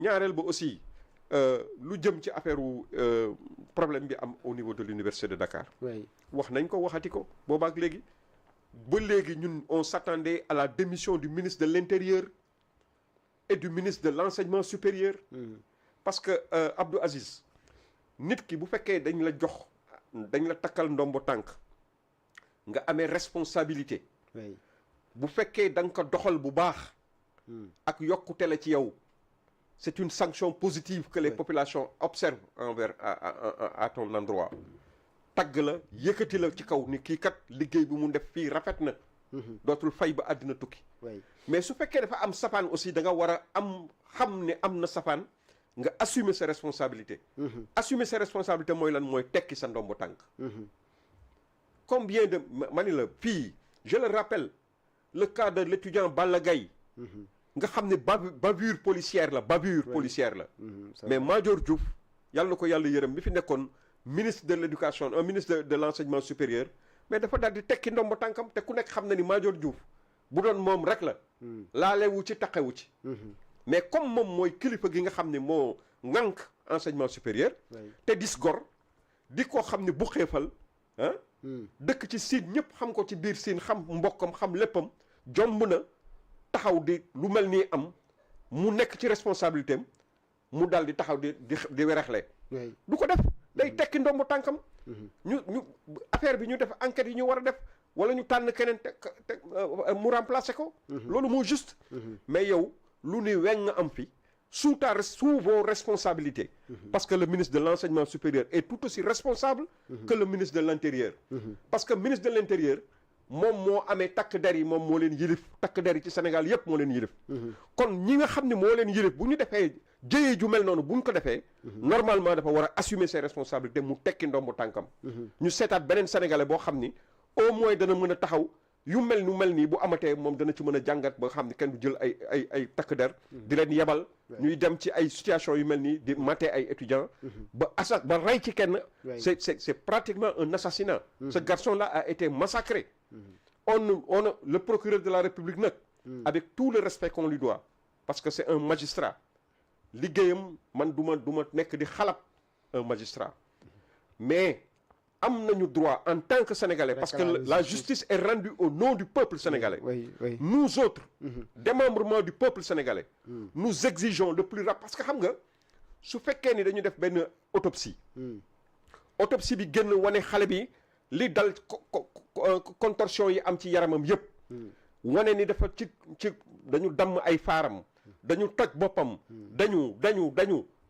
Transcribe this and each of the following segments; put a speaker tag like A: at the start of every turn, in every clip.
A: ñaareel ba aussi lu jëm ci affaire problème bi am au niveau de l'université de Dakar.
B: oui
A: wax nañ ko waxati ko boobaak léegi ba léegi ñun on s'attendait à la démission du ministre de l'Intérieur et du ministre de l'Enseignement supérieur. parce que Abdou Aziz nit ki bu fekkee dañ la jox dañ la takkal ndombo tànk nga amee responsabilité.
B: oui
A: bu fekkee da nga ko doxal bu baax. ak yokkute la ci yow. c'est une sanction positive que les populations observent envers à ton endroit. tagg la yëkkati la ci kaw ni kii kat liggéey bi mu def fii rafet na. dootul fay ba àddina tukki. mais su fekkee dafa am safaan aussi da nga war a am xam ne am na safaan nga assumer ses responsabilités. assumer ses responsabilités mooy lan mooy tekki sa ndombo tànk. combien de ma ni la fii je le rappelle le cas de l'étudiant Balla Gaye nga xam ne bavure policière la policière la. mais Madior Diouf yàlla na ko yàlla yërëm bi fi nekkoon ministre de l'éducation un ministre de l'enseignement supérieur mais dafa daal di tekki ndombo tànkam te ku nekk xam na ni Madior Diouf bu doon moom rek la. laalewu ci taqewu ci. mais comme moom mooy kilifa gi nga xam ne moo ŋànk enseignement supérieur. te dis gor di ko xam ne bu xeefal ah. dëkk ci Siin ñëpp xam ko ci biir Siin xam mbokkam xam léppam jomb na taxaw di lu mel nii am mu nekk ci responsabilité am mu daal di taxaw di werexle du ko def day tekki ndombu tànkam. ñu affaire bi ñu def enquête yi ñu war a def wala ñu tànn keneen te mu remplacer ko. loolu moo juste. mais yow lu ni weng am fi sous vos responsabilités. parce que le ministre de l'enseignement supérieur est tout aussi responsable. que le ministre de l'intérieur. parce que ministre de l'intérieur moom moo amee takk der yi moom moo leen yilif takk der yi ci Sénégal yépp moo leen yilif. kon ñi nga xam ne moo leen yilif bu ñu defee jëyee ju mel noonu bu ñu ko defee. normalement dafa war a assumer ses responsabilités mu tekki ndombu tànkam. ñu seetaat beneen sénégalais boo xam ni au moins dana mën a taxaw. yu mel nii bu amatee moom dana ci mën a jàngat ba xam ne kenn du jël ay takk der di leen yebal ñuy dem ci ay situation yu mel nii di mater ay étudiants ba rey ci kenn c'est pratiquement un assassinat ce garçon-là a été massacré le procureur de la République nag avec tout le respect qu'on lui doit parce que c'est un magistrat liggéeyam man du ma nekk di xalab un magistrat mais am nañu droit en tant que sénégalais parce que la justice est rendue au nom du peuple sénégalais. Nous autres démembrement du peuple sénégalais nous exigeons le plus rapide parce que xam nga su fekkee ni dañu def benn autopsie bi génn wane xale bi li dal contorsion yi am ci yaramam yépp wane ni dafa ci dañu damm ay faaram dañu toj boppam dañu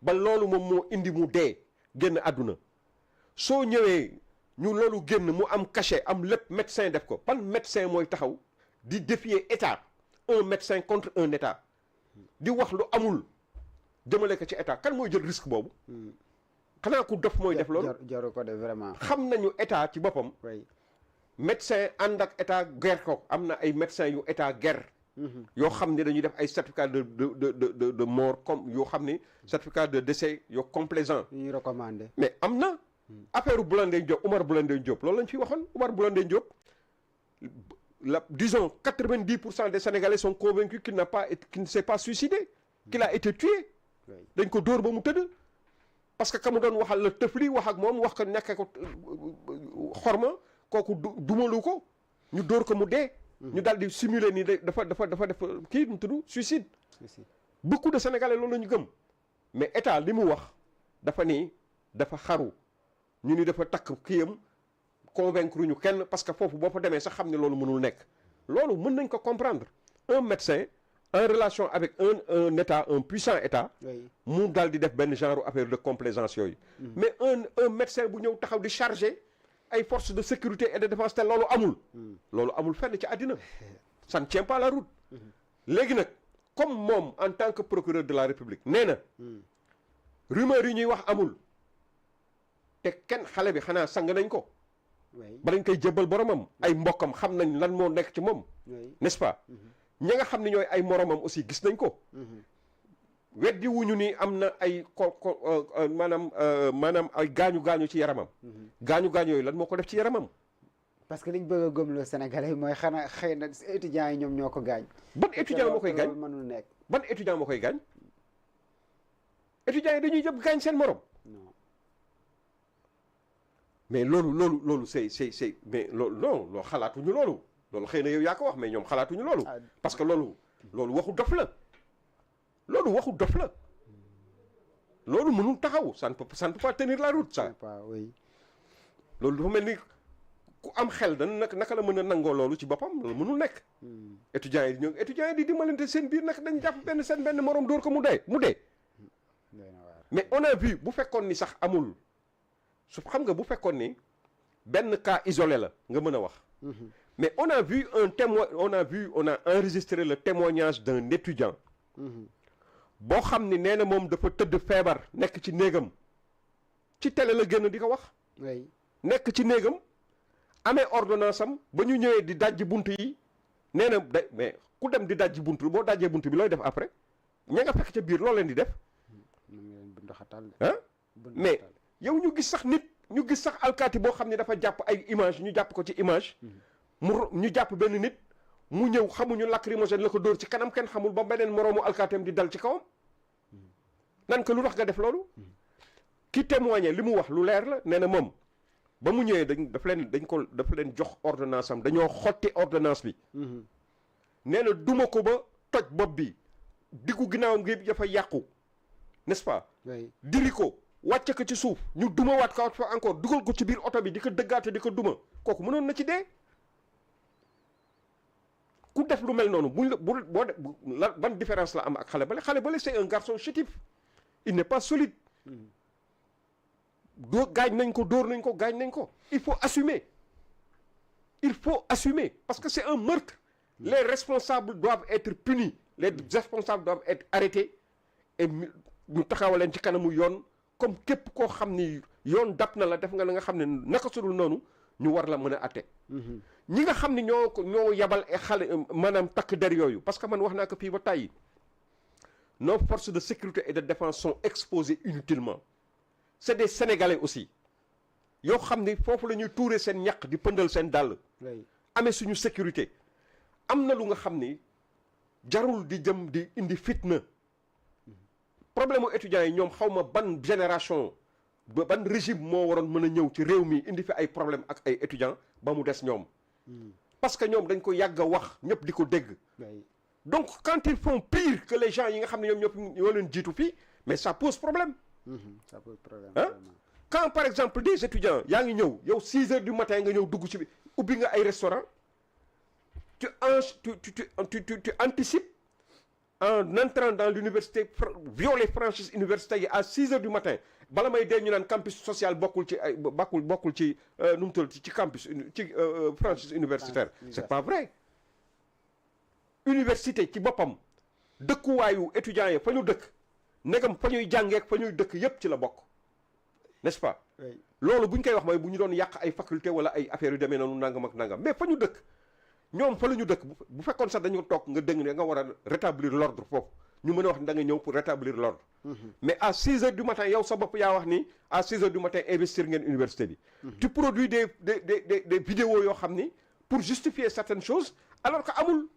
A: ba loolu moom moo indi mu dee génn àdduna soo ñëwee ñu loolu génn mu am cachet am lépp médecin def ko ban médecin mooy taxaw di défier état un médecin contre un état di wax lu amul jëmale ko ci état kan mooy jël risque boobu xanaa ku dof mooy def loolu
B: jaru ko de vraiment
A: xam nañu état ci boppam médecin ànd ak état guerre ko am na ay médecins yu état guerre yoo xam ne dañuy def ay certificat de mort comme yoo xam ne certificat de décès yoo complaisant
B: ñuy recommandé
A: mais am na affaire Blondin Diop Oumar Blondin Diop loolu lañ fi waxoon Oumar Blondin Diop disons 90% des Sénégalais sont convaincus qu'il ne s'est pas suicidé qu'il a été tué dañ ko dóor ba mu tëdd parce que ka mu doon waxal la tëfli wax ak moom wax ko nekkee ko xorma kooku dumalu ko ñu dóor ko mu dee ñu daal di simuler ni dafa def kii mu tudd suicide beaucoup de Sénégalais loolu la ñu gëm mais état li mu wax dafa xaru ñu ni dafa takk kiyam convaincre ñu kenn parce que foofu boo fa demee sax xam ne loolu mënul nekk loolu mën nañ ko comprendre un médecin en relation avec un état un puissant état mu daal di def benn genre affaire de complaisance yooyu mais un médecin bu ñëw taxaw di charger ay forces de sécurité et de défense te loolu amul fenn ci àddina ça ne tient pas la route léegi nag comme moom en tant que procureur de la République nee na rumeur yi ñuy wax amul te kenn xale bi xanaa sang nañ ko ba dañ koy jébbal boromam ay mbokkam xam nañ lan moo nekk ci moom n'est-ce pas ñi nga xam ne ñooy ay moromam aussi gis nañ ko weddi wuñu ni am na ay maanaam ay gaañu ci yaramam gaañu yooyu lan moo ko def ci yaramam
B: parce que liñ bëgg a gëmloo Sénégalais mooy xanaa xëy na étudiants yi ñoom ñoo ko gaañ
A: ban étudiant moo koy gaañ
B: mënul nekk
A: ban étudiant moo koy gaañ étudiants yi dañuy jëm gaañ seen morom.
B: non
A: mais loolu c'est mais loolu non loo xalaatuñu loolu xëy na yow yaa ko wax mais ñoom xalaatuñu loolu. parce que loolu waxu dof la. loolu waxu dof la. loolu mënul taxaw ça ne peut pas tenir la route ça.
B: oui.
A: loolu dafa mel ni ku am xel dana naka la mën a nangoo loolu ci boppam loolu mënul nekk. étudiants yi di dimbalante seen biir nag dañ jàpp benn morom dóor ko mu dee. mais on a vu bu fekkoon ni sax amul su xam nga bu fekkoon ni benn cas isolé la nga mën a wax. mais on a vu on a enregistré le témoignage d'un étudiant. boo xam ni nee na moom dafa tëdd feebar nekk ci néegam ci télé la génn di ko wax. nekk ci néegam amee ordonnance am ba ñu ñëwee di dajji bunt yi nee na mais ku dem di dajji bunt boo dajjee bunt bi looy def après ña nga fekk ca biir loo leen di def. ah mais yow ñu gis sax alkaati boo xam ne dafa jàpp ay image ñu jàpp ko ci image. ñu jàpp benn nit mu ñëw xamuñu lacrymogène la ko dóor ci kanam kenn xamul ba beneen moroomu alkaateem di dal ci kawam. nan ko lu tax nga def loolu. ki témoigné li mu wax lu leer la nee na moom ba mu ñëwee dafa leen jox ordonnance am dañoo xotti ordonnance bi. nee na duma ko ba toj bopp bi diggu ginnaawam gi dafa yàqu n'est-ce pas. diri ko wàcce ko ci suuf ñu duma waat ko fa encore dugal ko ci biir oto bi di ko dëggaate di ko duma kooku mënoon na ci dee. ku def lu mel noonu ban différence la am ak xale bale c'est un garçon chétif il n'est pas solide. gaañ nañ ko dóor nañ ko gaañ nañ ko il faut assumer parce que c'est un meurtre. Les responsables doivent être punis les responsables doivent être arrêtés et ñu taxawaleen ci kanamu yoon comme képp koo xam ni yoon dab na la def nga la nga xam ne naka sudul noonu ñu war la mën a atte. ñi nga xam ne ñoo yabal ay xale maanaam takk der yooyu parce que man wax naa ko fii ba tàyyi nos forces de sécurité et de défense sont exposées inutilement. C'est des Sénégalais aussi yoo xam ni foofu la ñuy tuure seen ñaq di pëndal seen dàll. amee suñu sécurité am na lu nga xam ni jarul di jëm di indi fitna. problème mu étudiants yi ñoom xaw ma ban génération ban régime moo waroon mën a ñëw ci réew mi indi fi ay problème ak ay étudiants ba mu des ñoom. parce que ñoom dañ ko yàgg a wax ñëpp di ko dégg. donc quand ils font pire que les gens yi nga xam ne ñoom ñoo leen jiitu fii mais ça pose problème.
B: Ça pose problème.
A: Hein? Quand par exemple des étudiants yaa ngi ñëw yow 6 heures du matin nga ñëw dugg ci bi ubbi nga ay restaurant tu anticipes en entrant dans l'université violer franchise universitaire yi à 6 heures du matin bala may dee ñu naan campus social bokkul ci ay bokkul ci nu mu tudd ci campus ci franchise universitaire c'est pas vrai. Université ci boppam dëkkuwaayu étudiants yi fa ñu dëkk negam fa ñuy jàngeek fa ñuy dëkk yépp ci la bokk n'est-ce pas. loolu bu ñu koy wax mooy bu ñu doon yàq ay faculté wala ay affaires yu demee noonu nangam ak nangam mais fa ñu dëkk ñoom fa la ñu dëkk bu fekkoon sax dañu toog nga dégg ne nga war a rétablir l'ordre foofu ñu mën a wax ne da nga ñëw pour rétablir l'ordre mais à 6 heures du matin yow sa bopp yaa wax ni à 6 heures du matin investir ngeen université bi. tu produis des vidéos yoo xam ni pour justifier certaines choses alors que amul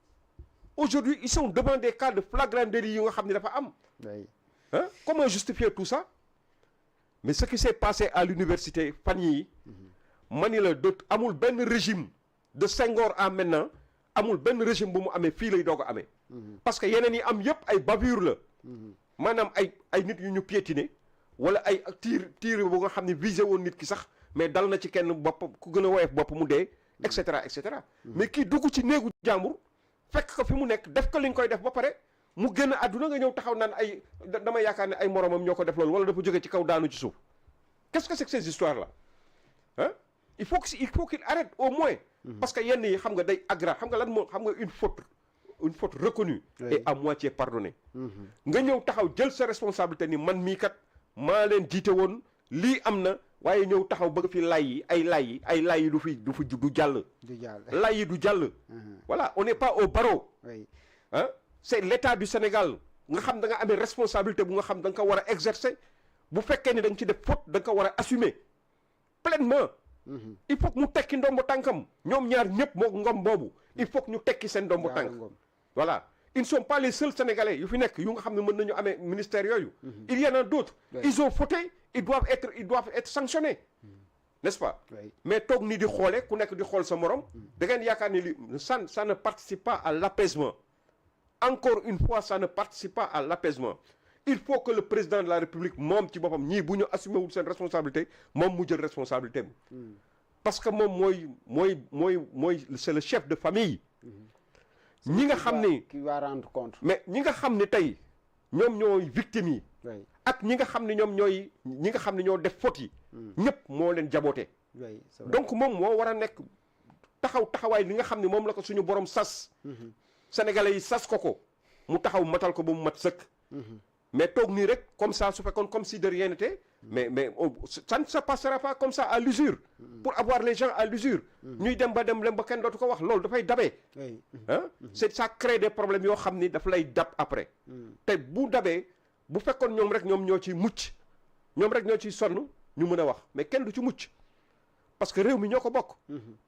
A: aujourd'hui ils sont devant des cas de flagrant délit yu nga xam ni dafa am. Hein? Comment justifier tout ça? Mais ce qui s'est passé à l'université fan yii mani la amul benn régime de Senghor à maintenant amul benn régime bu mu amee fii lay doog a amee. parce que yeneen yi am yépp ay bavure la. maanaam ay nit yu ñu piétiné wala ay tir bu nga xam ne visé woon nit ki sax mais dal na ci kenn bopp ku gën a woyof bopp mu dee et cetera et cetera. mais kii dugg ci néegu jàmbur fekk ko fi mu nekk def ko li ñu koy def ba pare. mu génn àdduna nga ñëw taxaw naan ay dama yaakaar ne ay moromam ñoo ko def loolu wala dafa jóge ci kaw daanu ci suuf qu'est-ce que c'est que ces histoires là hein il faut qu'il arrête au moins. parce que yenn yi xam nga day aggrave xam nga lan moo xam nga une faute reconnue et à moitié pardonnée. nga ñëw taxaw jël sa responsabilité ni man mii kat maa leen jiite woon lii am na waaye ñëw taxaw bëgg fi lay yi du jàll. lay yi du jàll. voilà on n'est pas au barreau. hein c'est l'État du Sénégal nga xam da nga amee responsabilité bu nga xam da nga ko war a exercer bu fekkee ni da nga ci def faute da nga ko war a assumer pleinement. il faut que mu tekki ndombo tànkam ñoom ñaar ñëpp moo ngom boobu il faut que ñu tekki seen ndombo tànk. voilà ils ne sont pas les seuls Sénégalais yu fi nekk yu nga xam ne mën nañu amee ministère yooyu. Il y en a d'autres. Ils ont fauté, ils doivent être sanctionnés. N'est-ce pas? Mais toog nii di xoolee ku nekk di xool sa morom. da ngeen yaakaar ni li ça ne participe pas à l'apaisement. Encore une fois, ça ne participe pas à l'apaisement. Il faut que le président de la République moom ci boppam ñii bu ñu assumé wul seen responsabilité moom mu jël responsabilité bi. Parce que moom mooy c'est le chef de famille. ñi nga xam ni
B: qui va rendre compte.
A: mais ñi nga xam ni tey ñoom ñooy victimes yi. ak ñi nga xam ne ñoom ñooy ñi nga xam ne ñoo def faute yi. ñëpp moo leen jaboote. donc moom moo war a nekk taxawaay li nga xam ne moom la ko suñu borom sas. Sénégalais yi sas ko mu taxaw matal ko ba mu mat sëkk. mais toog nii rek comme ça su fekkoon comme si de rien n'était mais ça ne se passera pas comme ça à l'usure. Pour avoir les gens à l'usure. ñuy dem ba kenn dootu ko wax loolu dafay dabee. ah ça crée des problèmes yoo xam ni daf lay dab après. te bu dabee bu fekkoon ñoom rek ñoom ñoo ciy mucc ñoom rek ñoo ciy sonn ñu mën a wax mais kenn du ci mucc parce que réew mi ñoo ko bokk.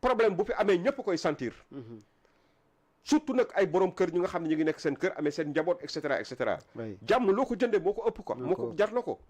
A: problème bu fi amee ñëpp koy sentir. surtout nag ay borom kër ñu nga xam ne ñu ngi nekk seen kër amee seen njaboot et cetera et cetera. jàmm loo ko jëndee moo ko ëpp quoi. moo ko jar na ko.